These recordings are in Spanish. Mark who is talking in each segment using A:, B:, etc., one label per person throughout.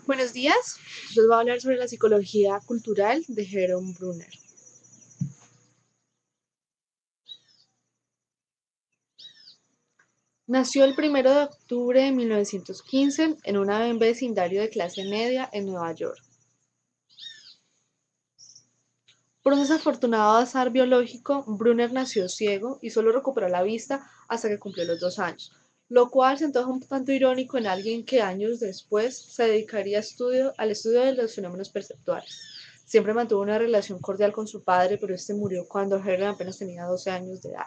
A: Buenos días, les voy a hablar sobre la psicología cultural de Jerome Bruner. Nació el 1 de octubre de 1915 en un vecindario de clase media en Nueva York. Por un desafortunado azar biológico, Brunner nació ciego y solo recuperó la vista hasta que cumplió los 2 años, lo cual se antoja un tanto irónico en alguien que años después se dedicaría al estudio de los fenómenos perceptuales. Siempre mantuvo una relación cordial con su padre, pero este murió cuando Hermann apenas tenía 12 años de edad.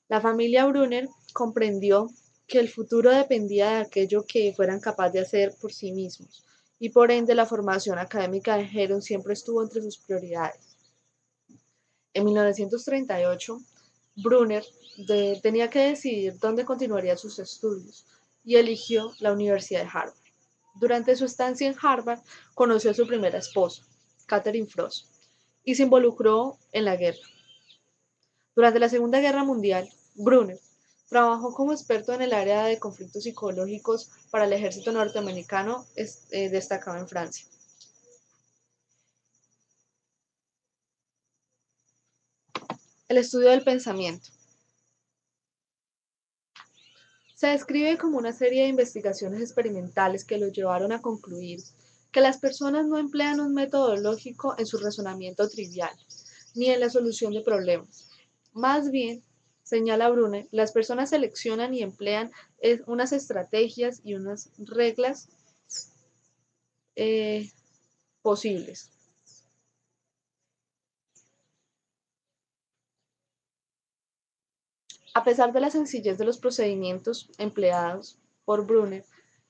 A: La familia Brunner comprendió que el futuro dependía de aquello que fueran capaces de hacer por sí mismos, y por ende la formación académica de Hermann siempre estuvo entre sus prioridades. En 1938, Brunner tenía que decidir dónde continuaría sus estudios y eligió la Universidad de Harvard. Durante su estancia en Harvard, conoció a su primera esposa, Catherine Frost, y se involucró en la guerra. Durante la Segunda Guerra Mundial, Brunner trabajó como experto en el área de conflictos psicológicos para el ejército norteamericano destacado en Francia. El estudio del pensamiento. Se describe como una serie de investigaciones experimentales que lo llevaron a concluir que las personas no emplean un método lógico en su razonamiento trivial, ni en la solución de problemas. Más bien, señala Brunner, las personas seleccionan y emplean unas estrategias y unas reglas eh, posibles. A pesar de la sencillez de los procedimientos empleados por Brunner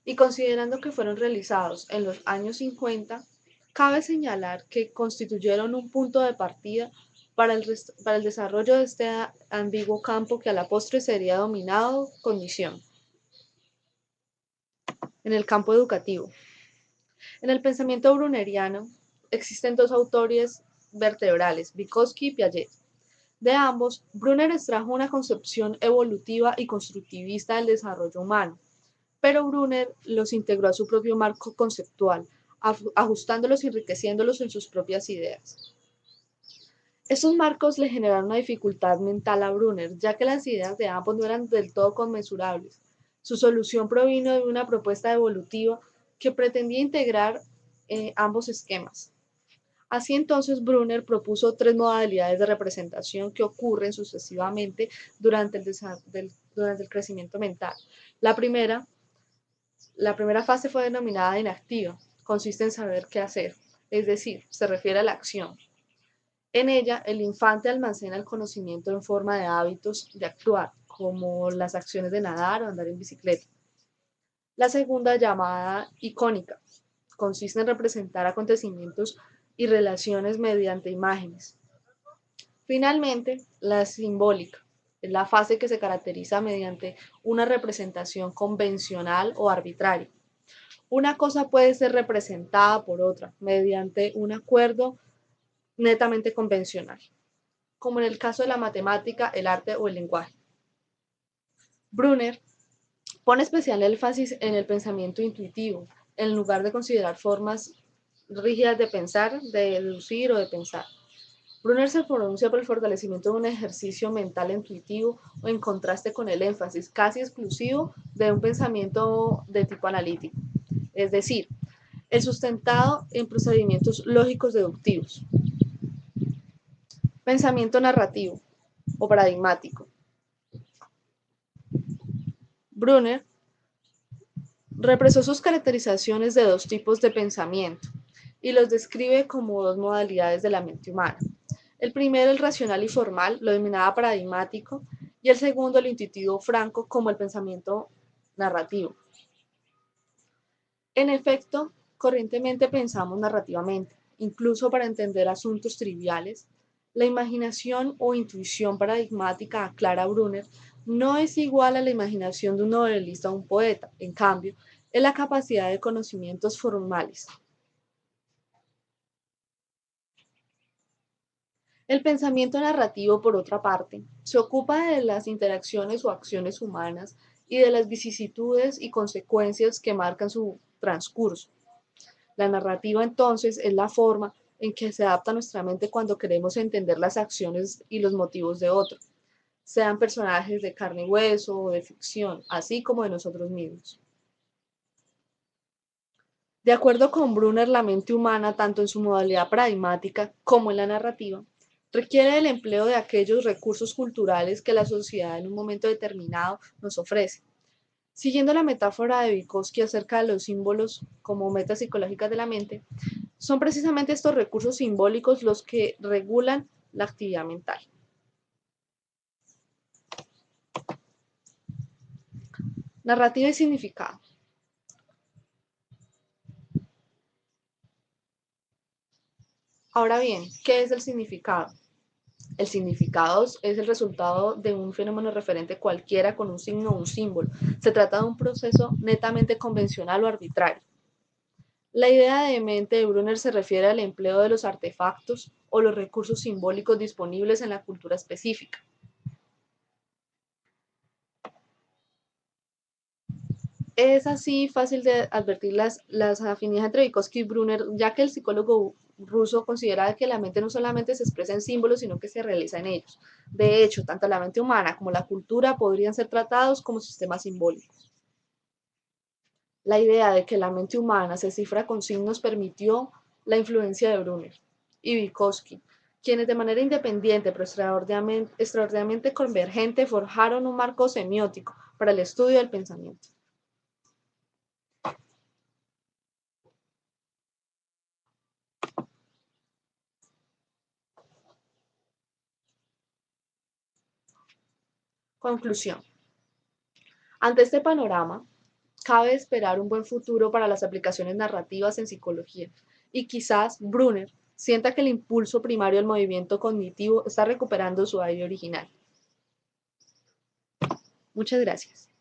A: y considerando que fueron realizados en los años 50, cabe señalar que constituyeron un punto de partida para el desarrollo de este ambiguo campo que a la postre sería dominado con misión. En el campo educativo. En el pensamiento bruneriano existen dos autores vertebrales, Vygotsky y Piaget. De ambos, Brunner extrajo una concepción evolutiva y constructivista del desarrollo humano, pero Brunner los integró a su propio marco conceptual, ajustándolos y enriqueciéndolos en sus propias ideas. Estos marcos le generaron una dificultad mental a Brunner, ya que las ideas de ambos no eran del todo conmensurables. Su solución provino de una propuesta evolutiva que pretendía integrar ambos esquemas. Así entonces Brunner propuso tres modalidades de representación que ocurren sucesivamente durante el crecimiento mental. La primera fase fue denominada inactiva, consiste en saber qué hacer, es decir, se refiere a la acción. En ella, el infante almacena el conocimiento en forma de hábitos de actuar, como las acciones de nadar o andar en bicicleta. La segunda, llamada icónica, consiste en representar acontecimientos y relaciones mediante imágenes. Finalmente, la simbólica es la fase que se caracteriza mediante una representación convencional o arbitraria. Una cosa puede ser representada por otra mediante un acuerdo netamente convencional, como en el caso de la matemática, el arte o el lenguaje. Brunner pone especial énfasis en el pensamiento intuitivo, en lugar de considerar formas rígidas de pensar, de deducir o de pensar. Brunner se pronuncia por el fortalecimiento de un ejercicio mental intuitivo o en contraste con el énfasis casi exclusivo de un pensamiento de tipo analítico, es decir, el sustentado en procedimientos lógicos deductivos. Pensamiento narrativo o paradigmático. Brunner represó sus caracterizaciones de dos tipos de pensamiento y los describe como dos modalidades de la mente humana. El primero, el racional y formal, lo denominaba paradigmático, y el segundo, el intuitivo franco, como el pensamiento narrativo. En efecto, corrientemente pensamos narrativamente, incluso para entender asuntos triviales. La imaginación o intuición paradigmática, aclara Brunner, no es igual a la imaginación de un novelista o un poeta. En cambio, es la capacidad de conocimientos formales. El pensamiento narrativo, por otra parte, se ocupa de las interacciones o acciones humanas y de las vicisitudes y consecuencias que marcan su transcurso. La narrativa, entonces, es la forma en que se adapta nuestra mente cuando queremos entender las acciones y los motivos de otro, sean personajes de carne y hueso o de ficción, así como de nosotros mismos. De acuerdo con Brunner, la mente humana, tanto en su modalidad pragmática como en la narrativa, requiere del empleo de aquellos recursos culturales que la sociedad en un momento determinado nos ofrece. Siguiendo la metáfora de Vygotsky acerca de los símbolos como metas psicológicas de la mente, son precisamente estos recursos simbólicos los que regulan la actividad mental. Narrativa y significado. Ahora bien, ¿qué es el significado? El significado es el resultado de un fenómeno referente cualquiera con un signo o un símbolo. Se trata de un proceso netamente convencional o arbitrario. La idea de mente de Brunner se refiere al empleo de los artefactos o los recursos simbólicos disponibles en la cultura específica. Es así fácil de advertir las afinidades entre Vygotsky y Brunner, ya que el psicólogo ruso considera que la mente no solamente se expresa en símbolos, sino que se realiza en ellos. De hecho, tanto la mente humana como la cultura podrían ser tratados como sistemas simbólicos. La idea de que la mente humana se cifra con signos permitió la influencia de Brunner y Vygotsky, quienes de manera independiente pero extraordinariamente convergente forjaron un marco semiótico para el estudio del pensamiento. Conclusión. Ante este panorama, cabe esperar un buen futuro para las aplicaciones narrativas en psicología y quizás Brunner sienta que el impulso primario del movimiento cognitivo está recuperando su aire original. Muchas gracias.